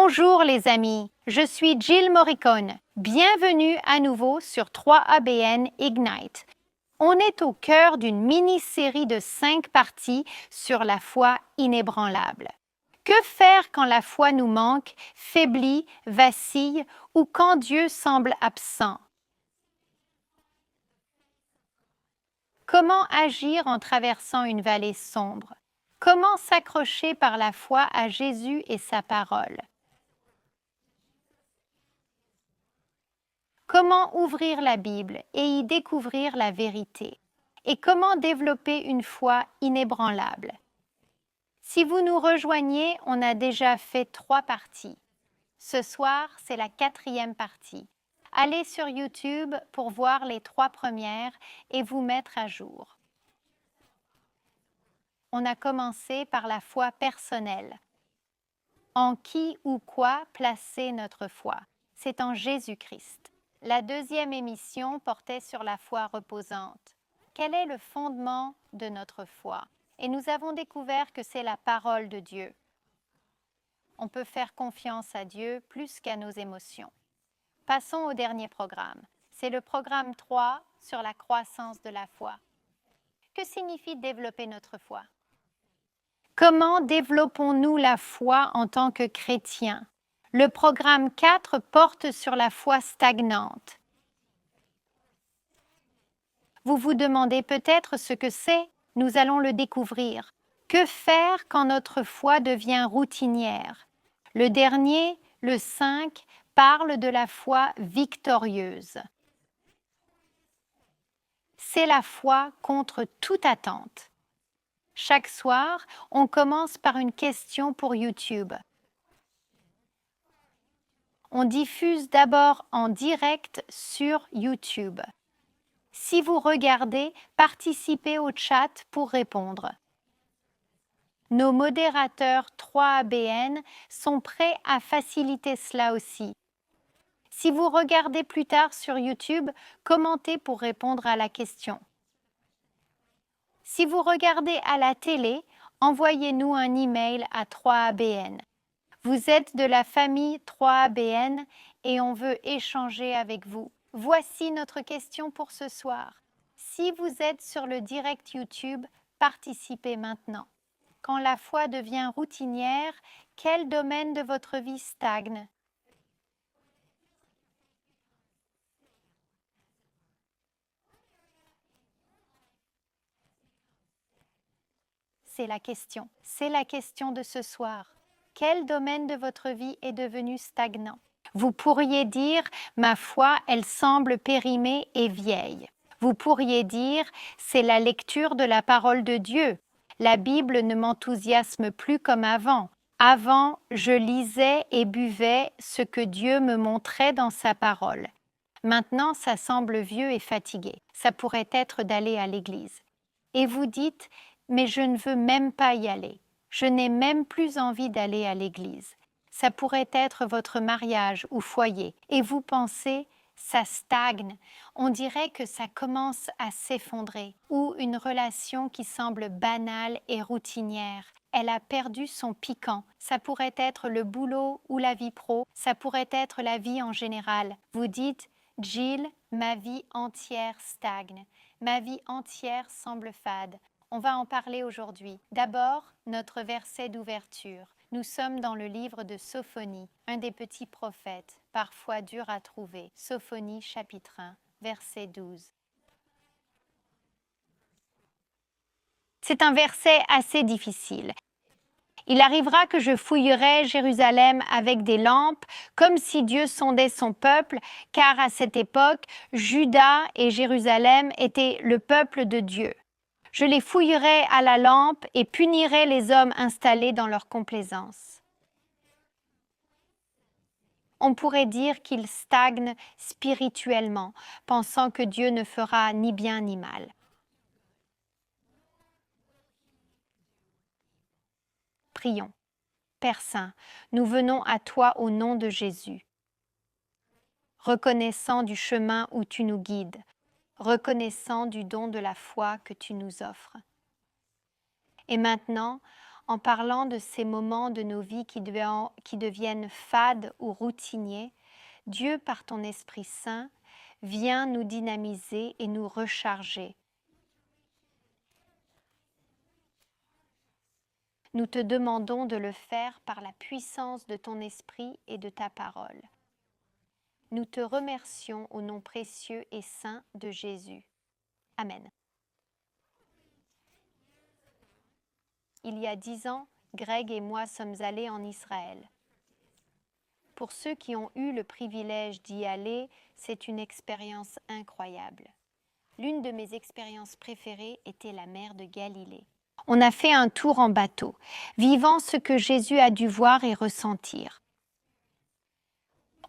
Bonjour les amis, je suis Jill Morricone. Bienvenue à nouveau sur 3ABN Ignite. On est au cœur d'une mini-série de 5 parties sur la foi inébranlable. Que faire quand la foi nous manque, faiblit, vacille ou quand Dieu semble absent? Comment agir en traversant une vallée sombre? Comment s'accrocher par la foi à Jésus et sa parole? Comment ouvrir la Bible et y découvrir la vérité? Et comment développer une foi inébranlable? Si vous nous rejoignez, on a déjà fait 3 parties. Ce soir, c'est la 4e partie. Allez sur YouTube pour voir les 3 premières et vous mettre à jour. On a commencé par la foi personnelle. En qui ou quoi placer notre foi? C'est en Jésus-Christ. La 2e émission portait sur la foi reposante. Quel est le fondement de notre foi? Et nous avons découvert que c'est la parole de Dieu. On peut faire confiance à Dieu plus qu'à nos émotions. Passons au dernier programme. C'est le programme 3 sur la croissance de la foi. Que signifie développer notre foi? Comment développons-nous la foi en tant que chrétiens? Le programme 4 porte sur la foi stagnante. Vous vous demandez peut-être ce que c'est? Nous allons le découvrir. Que faire quand notre foi devient routinière? Le dernier, le 5, parle de la foi victorieuse. C'est la foi contre toute attente. Chaque soir, on commence par une question pour YouTube. On diffuse d'abord en direct sur YouTube. Si vous regardez, participez au chat pour répondre. Nos modérateurs 3ABN sont prêts à faciliter cela aussi. Si vous regardez plus tard sur YouTube, commentez pour répondre à la question. Si vous regardez à la télé, envoyez-nous un email à 3ABN. Vous êtes de la famille 3ABN et on veut échanger avec vous. Voici notre question pour ce soir. Si vous êtes sur le direct YouTube, participez maintenant. Quand la foi devient routinière, quel domaine de votre vie stagne? C'est la question de ce soir. Quel domaine de votre vie est devenu stagnant? Vous pourriez dire, ma foi, elle semble périmée et vieille. Vous pourriez dire, c'est la lecture de la parole de Dieu. La Bible ne m'enthousiasme plus comme avant. Avant, je lisais et buvais ce que Dieu me montrait dans sa parole. Maintenant, ça semble vieux et fatigué. Ça pourrait être d'aller à l'église. Et vous dites, mais je ne veux même pas y aller. Je n'ai même plus envie d'aller à l'église. Ça pourrait être votre mariage ou foyer. Et vous pensez, ça stagne. On dirait que ça commence à s'effondrer. Ou une relation qui semble banale et routinière. Elle a perdu son piquant. Ça pourrait être le boulot ou la vie pro. Ça pourrait être la vie en général. Vous dites, Jill, ma vie entière stagne. Ma vie entière semble fade. On va en parler aujourd'hui. D'abord, notre verset d'ouverture. Nous sommes dans le livre de Sophonie, un des petits prophètes, parfois dur à trouver. Sophonie, chapitre 1, verset 12. C'est un verset assez difficile. Il arrivera que je fouillerai Jérusalem avec des lampes, comme si Dieu sondait son peuple, car à cette époque, Juda et Jérusalem étaient le peuple de Dieu. Je les fouillerai à la lampe et punirai les hommes installés dans leur complaisance. On pourrait dire qu'ils stagnent spirituellement, pensant que Dieu ne fera ni bien ni mal. Prions. Père Saint, nous venons à toi au nom de Jésus, reconnaissant du chemin où tu nous guides, reconnaissant du don de la foi que tu nous offres. Et maintenant, en parlant de ces moments de nos vies qui deviennent fades ou routiniers, Dieu, par ton Esprit Saint, vient nous dynamiser et nous recharger. Nous te demandons de le faire par la puissance de ton Esprit et de ta parole. Nous te remercions au nom précieux et saint de Jésus. Amen. Il y a 10 ans, Greg et moi sommes allés en Israël. Pour ceux qui ont eu le privilège d'y aller, c'est une expérience incroyable. L'une de mes expériences préférées était la mer de Galilée. On a fait un tour en bateau, vivant ce que Jésus a dû voir et ressentir.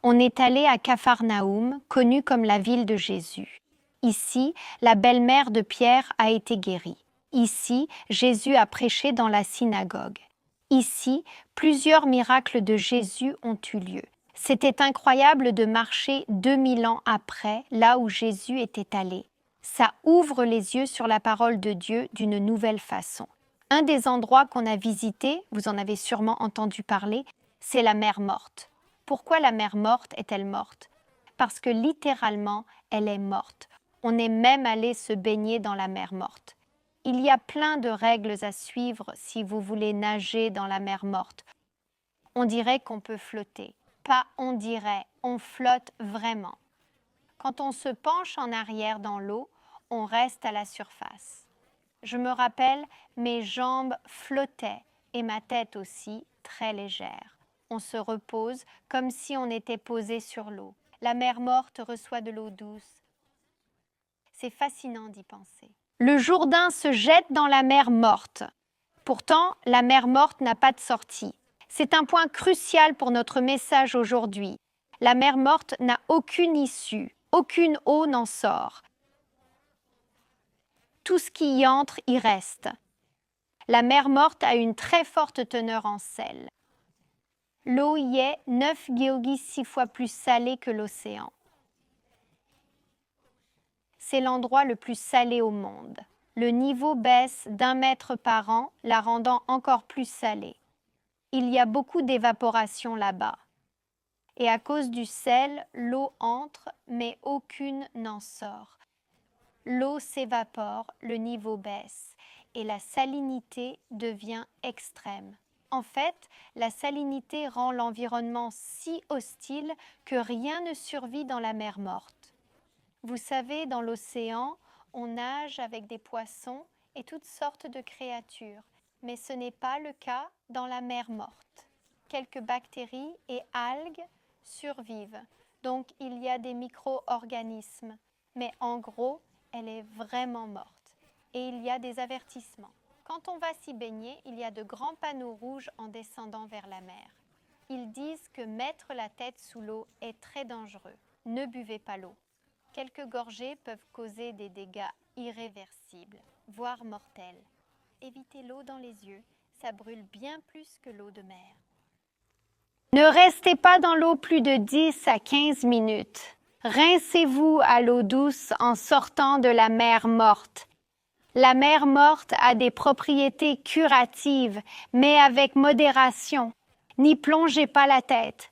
On est allé à Capharnaüm, connue comme la ville de Jésus. Ici, la belle-mère de Pierre a été guérie. Ici, Jésus a prêché dans la synagogue. Ici, plusieurs miracles de Jésus ont eu lieu. C'était incroyable de marcher 2000 ans après, là où Jésus était allé. Ça ouvre les yeux sur la parole de Dieu d'une nouvelle façon. Un des endroits qu'on a visités, vous en avez sûrement entendu parler, c'est la mer morte. Pourquoi la mer morte est-elle morte? Parce que littéralement, elle est morte. On est même allé se baigner dans la mer morte. Il y a plein de règles à suivre si vous voulez nager dans la mer morte. On dirait qu'on peut flotter. Pas on dirait, on flotte vraiment. Quand on se penche en arrière dans l'eau, on reste à la surface. Je me rappelle, mes jambes flottaient et ma tête aussi, très légère. On se repose comme si on était posé sur l'eau. La mer morte reçoit de l'eau douce. C'est fascinant d'y penser. Le Jourdain se jette dans la mer morte. Pourtant, la mer morte n'a pas de sortie. C'est un point crucial pour notre message aujourd'hui. La mer morte n'a aucune issue, aucune eau n'en sort. Tout ce qui y entre y reste. La mer morte a une très forte teneur en sel. L'eau y est 9,6 fois plus salée que l'océan. C'est l'endroit le plus salé au monde. Le niveau baisse d'1 mètre par an, la rendant encore plus salée. Il y a beaucoup d'évaporation là-bas. Et à cause du sel, l'eau entre, mais aucune n'en sort. L'eau s'évapore, le niveau baisse, et la salinité devient extrême. En fait, la salinité rend l'environnement si hostile que rien ne survit dans la mer morte. Vous savez, dans l'océan, on nage avec des poissons et toutes sortes de créatures, mais ce n'est pas le cas dans la mer morte. Quelques bactéries et algues survivent, donc il y a des micro-organismes, mais en gros, elle est vraiment morte. Et il y a des avertissements. Quand on va s'y baigner, il y a de grands panneaux rouges en descendant vers la mer. Ils disent que mettre la tête sous l'eau est très dangereux. Ne buvez pas l'eau. Quelques gorgées peuvent causer des dégâts irréversibles, voire mortels. Évitez l'eau dans les yeux, ça brûle bien plus que l'eau de mer. Ne restez pas dans l'eau plus de 10 à 15 minutes. Rincez-vous à l'eau douce en sortant de la mer morte. La mer morte a des propriétés curatives, mais avec modération. N'y plongez pas la tête.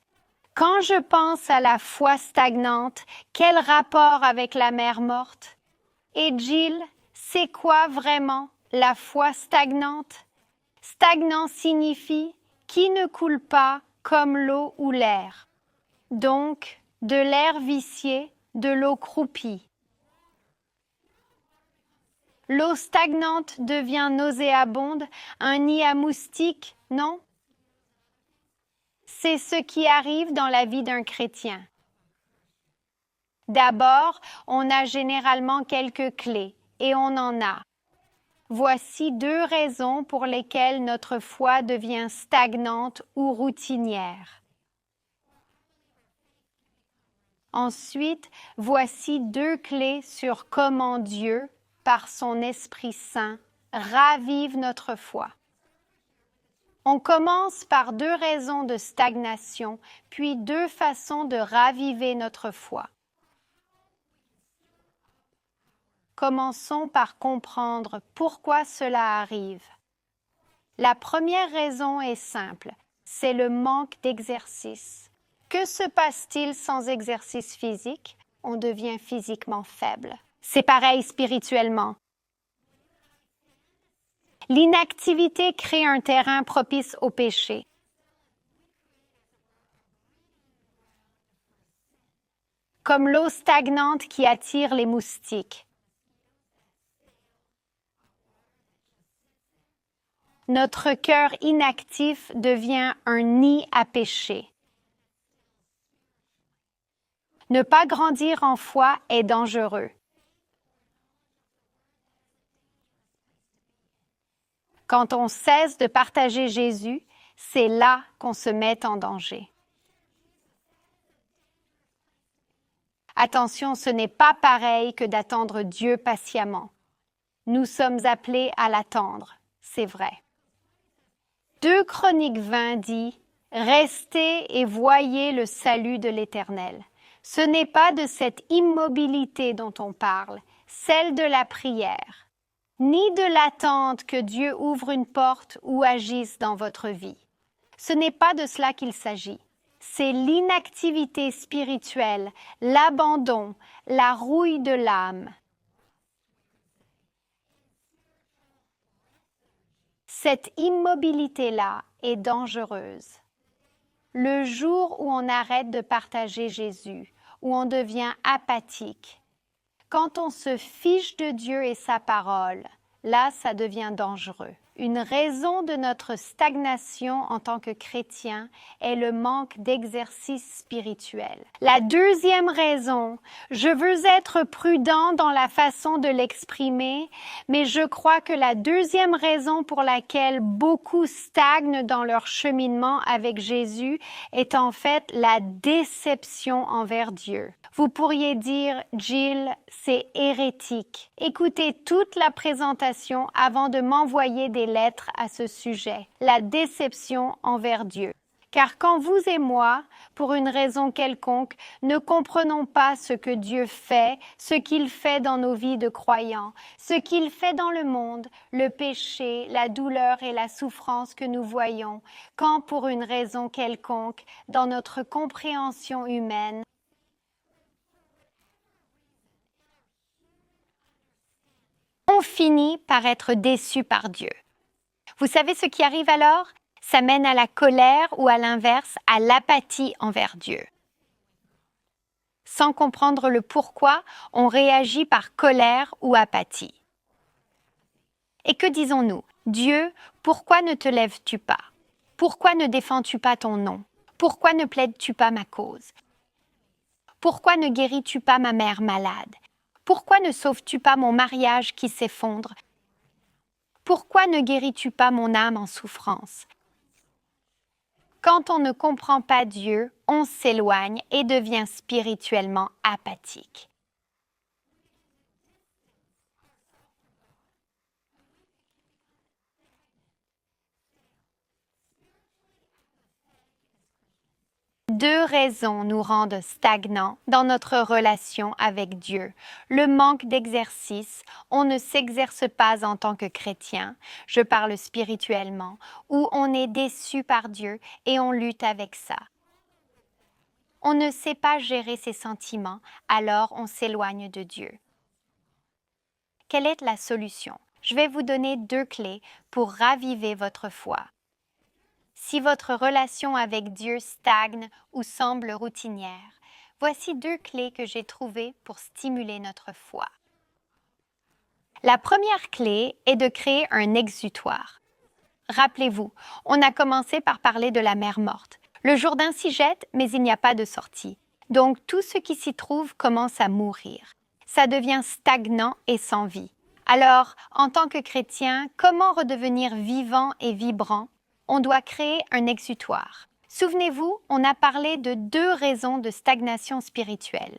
Quand je pense à la foi stagnante, quel rapport avec la mer morte? Et Jill, c'est quoi vraiment la foi stagnante? Stagnant signifie qui ne coule pas comme l'eau ou l'air. Donc, de l'air vicié, de l'eau croupie. L'eau stagnante devient nauséabonde, un nid à moustiques, non? C'est ce qui arrive dans la vie d'un chrétien. D'abord, on a généralement quelques clés, et on en a. Voici 2 raisons pour lesquelles notre foi devient stagnante ou routinière. Ensuite, voici 2 clés sur comment Dieu, par son Esprit Saint, ravive notre foi. On commence par 2 raisons de stagnation, puis 2 façons de raviver notre foi. Commençons par comprendre pourquoi cela arrive. La première raison est simple, c'est le manque d'exercice. Que se passe-t-il sans exercice physique? On devient physiquement faible. C'est pareil spirituellement. L'inactivité crée un terrain propice au péché. Comme l'eau stagnante qui attire les moustiques. Notre cœur inactif devient un nid à péché. Ne pas grandir en foi est dangereux. Quand on cesse de partager Jésus, c'est là qu'on se met en danger. Attention, ce n'est pas pareil que d'attendre Dieu patiemment. Nous sommes appelés à l'attendre, c'est vrai. 2 Chroniques 20 dit « Restez et voyez le salut de l'Éternel ». Ce n'est pas de cette immobilité dont on parle, celle de la prière, ni de l'attente que Dieu ouvre une porte ou agisse dans votre vie. Ce n'est pas de cela qu'il s'agit. C'est l'inactivité spirituelle, l'abandon, la rouille de l'âme. Cette immobilité-là est dangereuse. Le jour où on arrête de partager Jésus, où on devient apathique, quand on se fiche de Dieu et sa parole, là, ça devient dangereux. Une raison de notre stagnation en tant que chrétien est le manque d'exercice spirituel. La deuxième raison, je veux être prudent dans la façon de l'exprimer, mais je crois que la deuxième raison pour laquelle beaucoup stagnent dans leur cheminement avec Jésus est en fait la déception envers Dieu. Vous pourriez dire, Jill, c'est hérétique. Écoutez toute la présentation avant de m'envoyer des lettres à ce sujet. La déception envers Dieu. Car quand vous et moi, pour une raison quelconque, ne comprenons pas ce que Dieu fait, ce qu'il fait dans nos vies de croyants, ce qu'il fait dans le monde, le péché, la douleur et la souffrance que nous voyons, quand pour une raison quelconque, dans notre compréhension humaine, on finit par être déçu par Dieu. Vous savez ce qui arrive alors? Ça mène à la colère ou à l'inverse, à l'apathie envers Dieu. Sans comprendre le pourquoi, on réagit par colère ou apathie. Et que disons-nous? Dieu, pourquoi ne te lèves-tu pas? Pourquoi ne défends-tu pas ton nom? Pourquoi ne plaides-tu pas ma cause? Pourquoi ne guéris-tu pas ma mère malade? Pourquoi ne sauves-tu pas mon mariage qui s'effondre? Pourquoi ne guéris-tu pas mon âme en souffrance? Quand on ne comprend pas Dieu, on s'éloigne et devient spirituellement apathique. Deux raisons nous rendent stagnants dans notre relation avec Dieu. Le manque d'exercice, on ne s'exerce pas en tant que chrétien, je parle spirituellement, ou on est déçu par Dieu et on lutte avec ça. On ne sait pas gérer ses sentiments, alors on s'éloigne de Dieu. Quelle est la solution? Je vais vous donner 2 clés pour raviver votre foi. Si votre relation avec Dieu stagne ou semble routinière, voici 2 clés que j'ai trouvées pour stimuler notre foi. La première clé est de créer un exutoire. Rappelez-vous, on a commencé par parler de la mer morte. Le Jourdain s'y jette, mais il n'y a pas de sortie. Donc tout ce qui s'y trouve commence à mourir. Ça devient stagnant et sans vie. Alors, en tant que chrétien, comment redevenir vivant et vibrant? On doit créer un exutoire. Souvenez-vous, on a parlé de 2 raisons de stagnation spirituelle.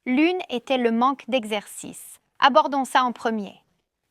L'une était le manque d'exercice. Abordons ça en premier.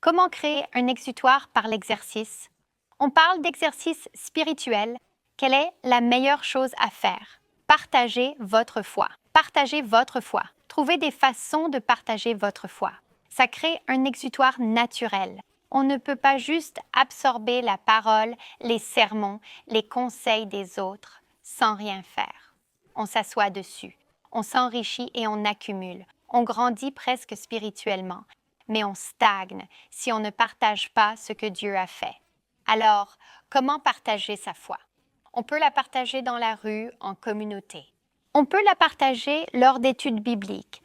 Comment créer un exutoire par l'exercice? On parle d'exercice spirituel. Quelle est la meilleure chose à faire? Partagez votre foi. Partagez votre foi. Trouvez des façons de partager votre foi. Ça crée un exutoire naturel. On ne peut pas juste absorber la parole, les sermons, les conseils des autres sans rien faire. On s'assoit dessus, on s'enrichit et on accumule. On grandit presque spirituellement, mais on stagne si on ne partage pas ce que Dieu a fait. Alors, comment partager sa foi? On peut la partager dans la rue, en communauté. On peut la partager lors d'études bibliques.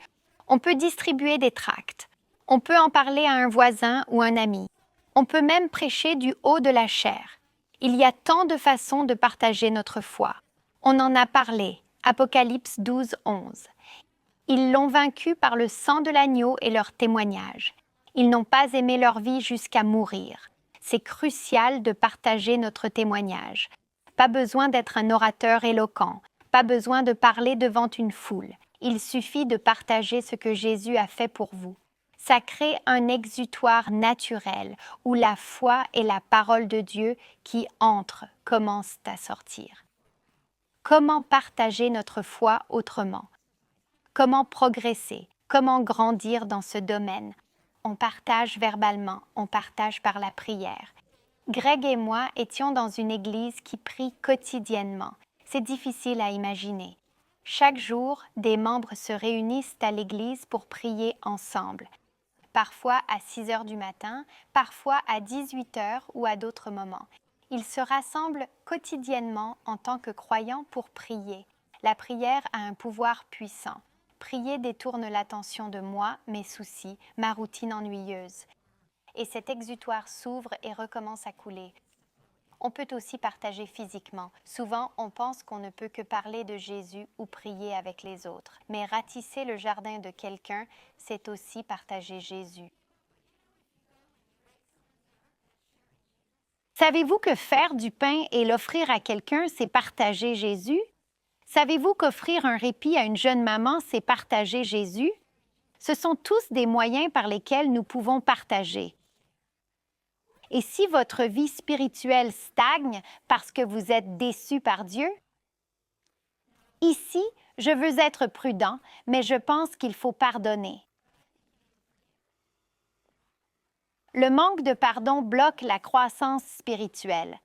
On peut distribuer des tracts. On peut en parler à un voisin ou un ami. On peut même prêcher du haut de la chair. Il y a tant de façons de partager notre foi. On en a parlé, Apocalypse 12, 11. Ils l'ont vaincu par le sang de l'agneau et leur témoignage. Ils n'ont pas aimé leur vie jusqu'à mourir. C'est crucial de partager notre témoignage. Pas besoin d'être un orateur éloquent, pas besoin de parler devant une foule. Il suffit de partager ce que Jésus a fait pour vous. Ça crée un exutoire naturel où la foi et la parole de Dieu qui entrent commencent à sortir. Comment partager notre foi autrement? Comment progresser? Comment grandir dans ce domaine? On partage verbalement, on partage par la prière. Greg et moi étions dans une église qui prie quotidiennement. C'est difficile à imaginer. Chaque jour, des membres se réunissent à l'église pour prier ensemble. Parfois à 6 heures du matin, parfois à 18 heures ou à d'autres moments. Ils se rassemblent quotidiennement en tant que croyants pour prier. La prière a un pouvoir puissant. Prier détourne l'attention de moi, mes soucis, ma routine ennuyeuse. Et cet exutoire s'ouvre et recommence à couler. On peut aussi partager physiquement. Souvent, on pense qu'on ne peut que parler de Jésus ou prier avec les autres. Mais ratisser le jardin de quelqu'un, c'est aussi partager Jésus. Savez-vous que faire du pain et l'offrir à quelqu'un, c'est partager Jésus? Savez-vous qu'offrir un répit à une jeune maman, c'est partager Jésus? Ce sont tous des moyens par lesquels nous pouvons partager. Et si votre vie spirituelle stagne parce que vous êtes déçu par Dieu? Ici, je veux être prudent, mais je pense qu'il faut pardonner. Le manque de pardon bloque la croissance spirituelle.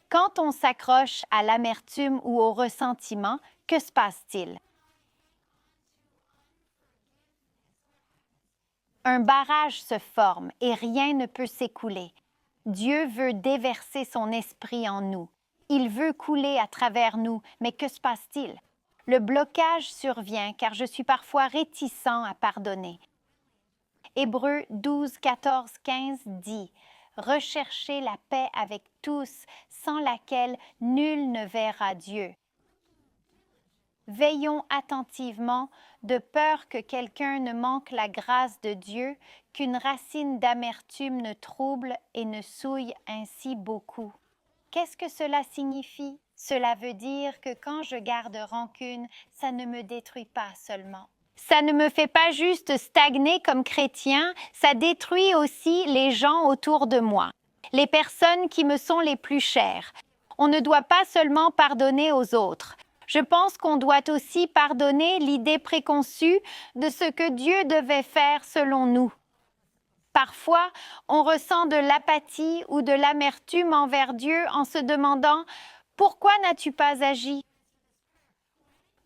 Quand on s'accroche à l'amertume ou au ressentiment, que se passe-t-il? Un barrage se forme et rien ne peut s'écouler. Dieu veut déverser son esprit en nous. Il veut couler à travers nous, mais que se passe-t-il? Le blocage survient car je suis parfois réticent à pardonner. Hébreux 12, 14, 15 dit « Recherchez la paix avec tous, sans laquelle nul ne verra Dieu. » Veillons attentivement, de peur que quelqu'un ne manque la grâce de Dieu, qu'une racine d'amertume ne trouble et ne souille ainsi beaucoup. Qu'est-ce que cela signifie? Cela veut dire que quand je garde rancune, ça ne me détruit pas seulement. Ça ne me fait pas juste stagner comme chrétien, ça détruit aussi les gens autour de moi, les personnes qui me sont les plus chères. On ne doit pas seulement pardonner aux autres. Je pense qu'on doit aussi pardonner l'idée préconçue de ce que Dieu devait faire selon nous. Parfois, on ressent de l'apathie ou de l'amertume envers Dieu en se demandant « Pourquoi n'as-tu pas agi?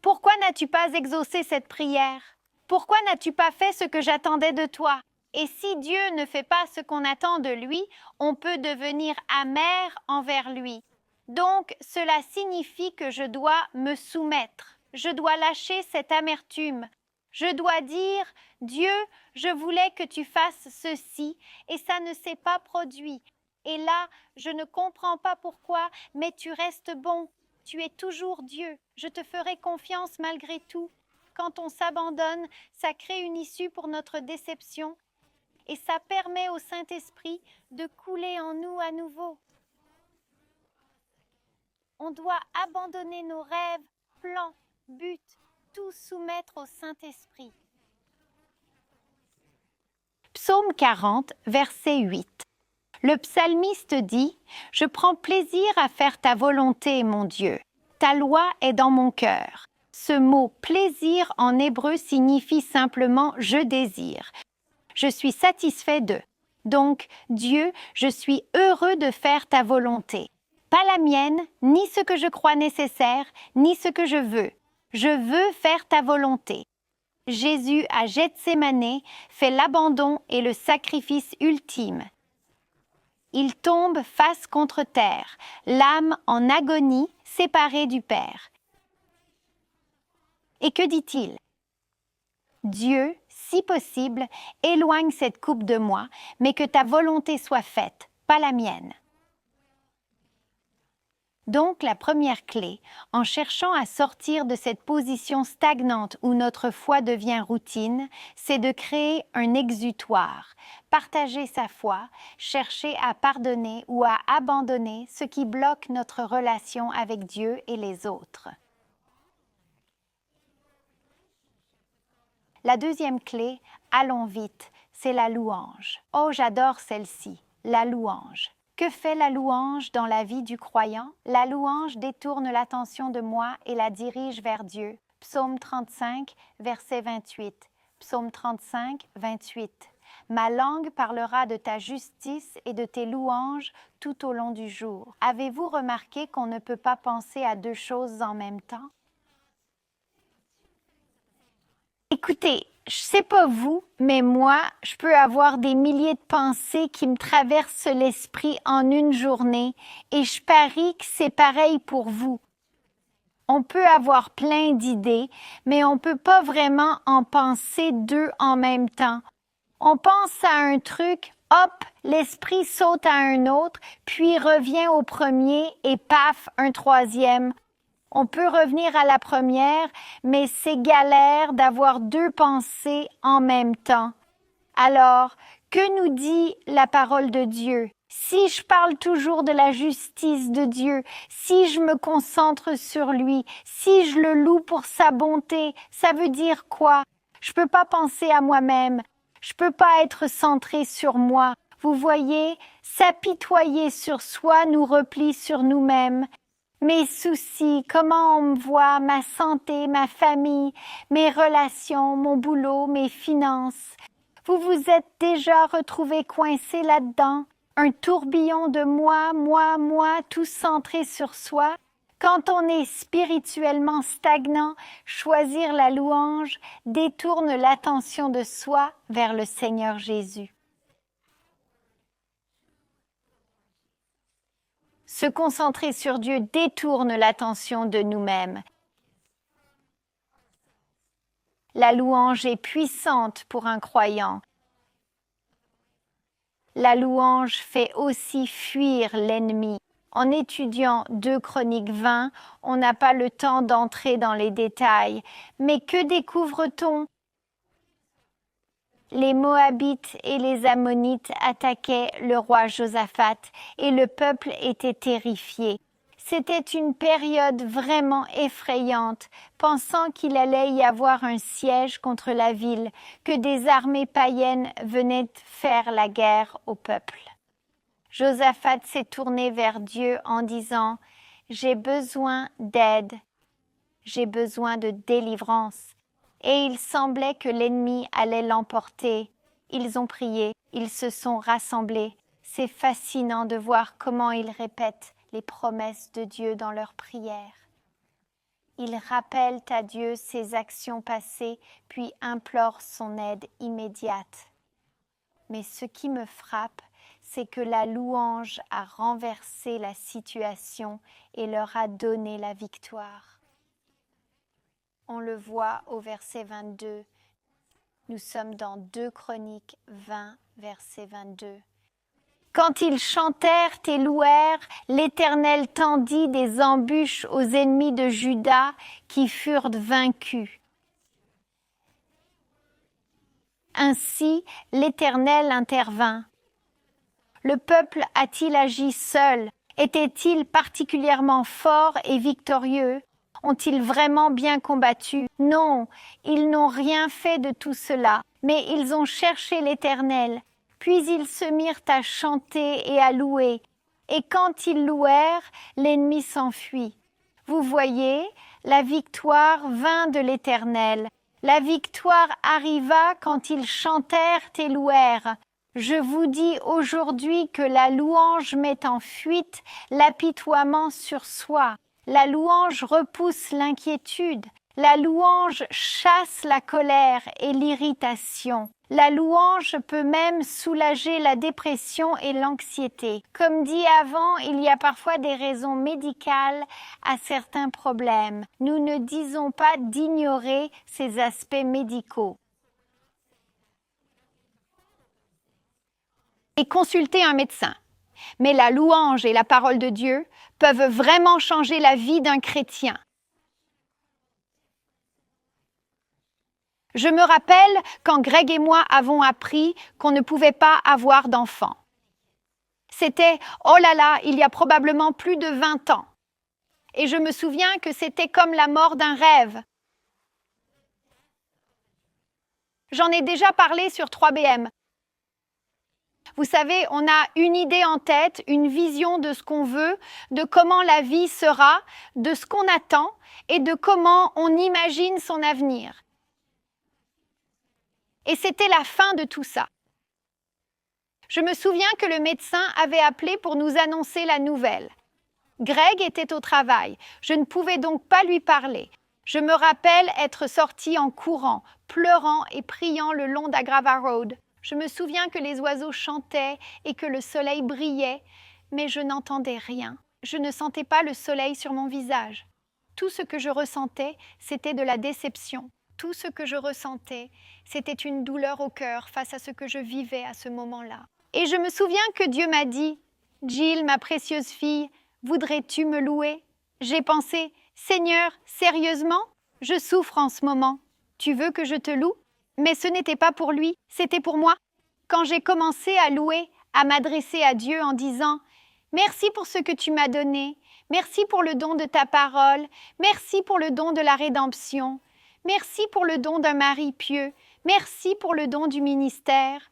Pourquoi n'as-tu pas exaucé cette prière? Pourquoi n'as-tu pas fait ce que j'attendais de toi? » Et si Dieu ne fait pas ce qu'on attend de lui, on peut devenir amer envers lui. Donc, cela signifie que je dois me soumettre. Je dois lâcher cette amertume. Je dois dire, Dieu, je voulais que tu fasses ceci et ça ne s'est pas produit. Et là, je ne comprends pas pourquoi, mais tu restes bon. Tu es toujours Dieu. Je te ferai confiance malgré tout. Quand on s'abandonne, ça crée une issue pour notre déception et ça permet au Saint-Esprit de couler en nous à nouveau. On doit abandonner nos rêves, plans, buts, tout soumettre au Saint-Esprit. Psaume 40, verset 8. Le psalmiste dit « Je prends plaisir à faire ta volonté, mon Dieu. Ta loi est dans mon cœur. » Ce mot « plaisir » en hébreu signifie simplement « je désire ». Je suis satisfait de. Donc, Dieu, je suis heureux de faire ta volonté. Pas la mienne, ni ce que je crois nécessaire, ni ce que je veux. Je veux faire ta volonté. Jésus à Gethsémane fait l'abandon et le sacrifice ultime. Il tombe face contre terre, l'âme en agonie, séparée du Père. Et que dit-il? Dieu, si possible, éloigne cette coupe de moi, mais que ta volonté soit faite, pas la mienne. Donc la première clé, en cherchant à sortir de cette position stagnante où notre foi devient routine, c'est de créer un exutoire, partager sa foi, chercher à pardonner ou à abandonner ce qui bloque notre relation avec Dieu et les autres. La deuxième clé, allons vite, c'est la louange. Oh, j'adore celle-ci, la louange. Que fait la louange dans la vie du croyant? La louange détourne l'attention de moi et la dirige vers Dieu. Psaume 35, verset 28. Psaume 35, 28. Ma langue parlera de ta justice et de tes louanges tout au long du jour. Avez-vous remarqué qu'on ne peut pas penser à deux choses en même temps? Écoutez, je sais pas vous, mais moi, je peux avoir des milliers de pensées qui me traversent l'esprit en une journée et je parie que c'est pareil pour vous. On peut avoir plein d'idées, mais on peut pas vraiment en penser deux en même temps. On pense à un truc, hop, l'esprit saute à un autre, puis revient au premier et paf, un troisième. On peut revenir à la première, mais c'est galère d'avoir deux pensées en même temps. Alors, que nous dit la parole de Dieu? Si je parle toujours de la justice de Dieu, si je me concentre sur lui, si je le loue pour sa bonté, ça veut dire quoi? Je peux pas penser à moi-même. Je peux pas être centré sur moi. Vous voyez, s'apitoyer sur soi nous replie sur nous-mêmes. Mes soucis, comment on me voit, ma santé, ma famille, mes relations, mon boulot, mes finances. Vous vous êtes déjà retrouvé coincé là-dedans? Un tourbillon de moi, tout centré sur soi? Quand on est spirituellement stagnant, choisir la louange détourne l'attention de soi vers le Seigneur Jésus. Se concentrer sur Dieu détourne l'attention de nous-mêmes. La louange est puissante pour un croyant. La louange fait aussi fuir l'ennemi. En étudiant 2 Chroniques 20, on n'a pas le temps d'entrer dans les détails. Mais que découvre-t-on? Les Moabites et les Ammonites attaquaient le roi Josaphat et le peuple était terrifié. C'était une période vraiment effrayante, pensant qu'il allait y avoir un siège contre la ville, que des armées païennes venaient faire la guerre au peuple. Josaphat s'est tourné vers Dieu en disant « J'ai besoin d'aide, j'ai besoin de délivrance. » Et il semblait que l'ennemi allait l'emporter. Ils ont prié, ils se sont rassemblés. C'est fascinant de voir comment ils répètent les promesses de Dieu dans leurs prières. Ils rappellent à Dieu ses actions passées, puis implorent son aide immédiate. Mais ce qui me frappe, c'est que la louange a renversé la situation et leur a donné la victoire. On le voit au verset 22. Nous sommes dans 2 Chroniques 20, verset 22. Quand ils chantèrent et louèrent, l'Éternel tendit des embûches aux ennemis de Juda qui furent vaincus. Ainsi, l'Éternel intervint. Le peuple a-t-il agi seul? Était-il particulièrement fort et victorieux? Ont-ils vraiment bien combattu? Non, ils n'ont rien fait de tout cela, mais ils ont cherché l'Éternel. Puis ils se mirent à chanter et à louer. Et quand ils louèrent, l'ennemi s'enfuit. Vous voyez, la victoire vint de l'Éternel. La victoire arriva quand ils chantèrent et louèrent. Je vous dis aujourd'hui que la louange met en fuite l'apitoiement sur soi. La louange repousse l'inquiétude. La louange chasse la colère et l'irritation. La louange peut même soulager la dépression et l'anxiété. Comme dit avant, il y a parfois des raisons médicales à certains problèmes. Nous ne disons pas d'ignorer ces aspects médicaux. Et consulter un médecin. Mais la louange et la parole de Dieu peuvent vraiment changer la vie d'un chrétien. Je me rappelle quand Greg et moi avons appris qu'on ne pouvait pas avoir d'enfants. C'était, oh là là, il y a probablement plus de 20 ans. Et je me souviens que c'était comme la mort d'un rêve. J'en ai déjà parlé sur 3BM. Vous savez, on a une idée en tête, une vision de ce qu'on veut, de comment la vie sera, de ce qu'on attend et de comment on imagine son avenir. Et c'était la fin de tout ça. Je me souviens que le médecin avait appelé pour nous annoncer la nouvelle. Greg était au travail. Je ne pouvais donc pas lui parler. Je me rappelle être sortie en courant, pleurant et priant le long d'Agrava Road. Je me souviens que les oiseaux chantaient et que le soleil brillait, mais je n'entendais rien. Je ne sentais pas le soleil sur mon visage. Tout ce que je ressentais, c'était de la déception. Tout ce que je ressentais, c'était une douleur au cœur face à ce que je vivais à ce moment-là. Et je me souviens que Dieu m'a dit, « Jill, ma précieuse fille, voudrais-tu me louer ?» J'ai pensé, « Seigneur, sérieusement, je souffre en ce moment. Tu veux que je te loue ?» Mais ce n'était pas pour lui, c'était pour moi. Quand j'ai commencé à louer, à m'adresser à Dieu en disant, « Merci pour ce que tu m'as donné. Merci pour le don de ta parole. Merci pour le don de la rédemption. Merci pour le don d'un mari pieux. Merci pour le don du ministère. »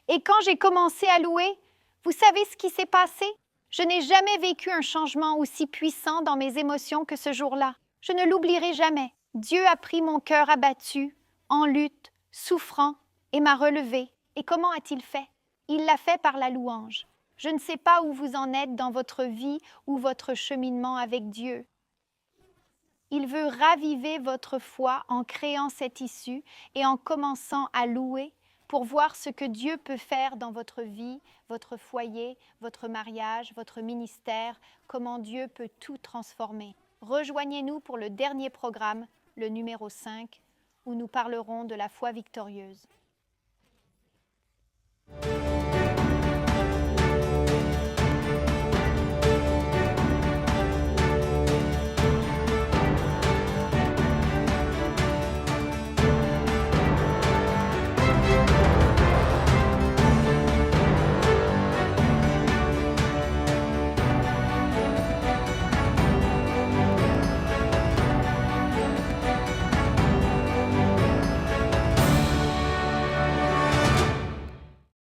Et quand j'ai commencé à louer, vous savez ce qui s'est passé? Je n'ai jamais vécu un changement aussi puissant dans mes émotions que ce jour-là. Je ne l'oublierai jamais. Dieu a pris mon cœur abattu, en lutte, souffrant, et m'a relevé. Et comment a-t-il fait? Il l'a fait par la louange. Je ne sais pas où vous en êtes dans votre vie ou votre cheminement avec Dieu. Il veut raviver votre foi en créant cette issue et en commençant à louer pour voir ce que Dieu peut faire dans votre vie, votre foyer, votre mariage, votre ministère, comment Dieu peut tout transformer. Rejoignez-nous pour le dernier programme, le numéro 5, où nous parlerons de la foi victorieuse.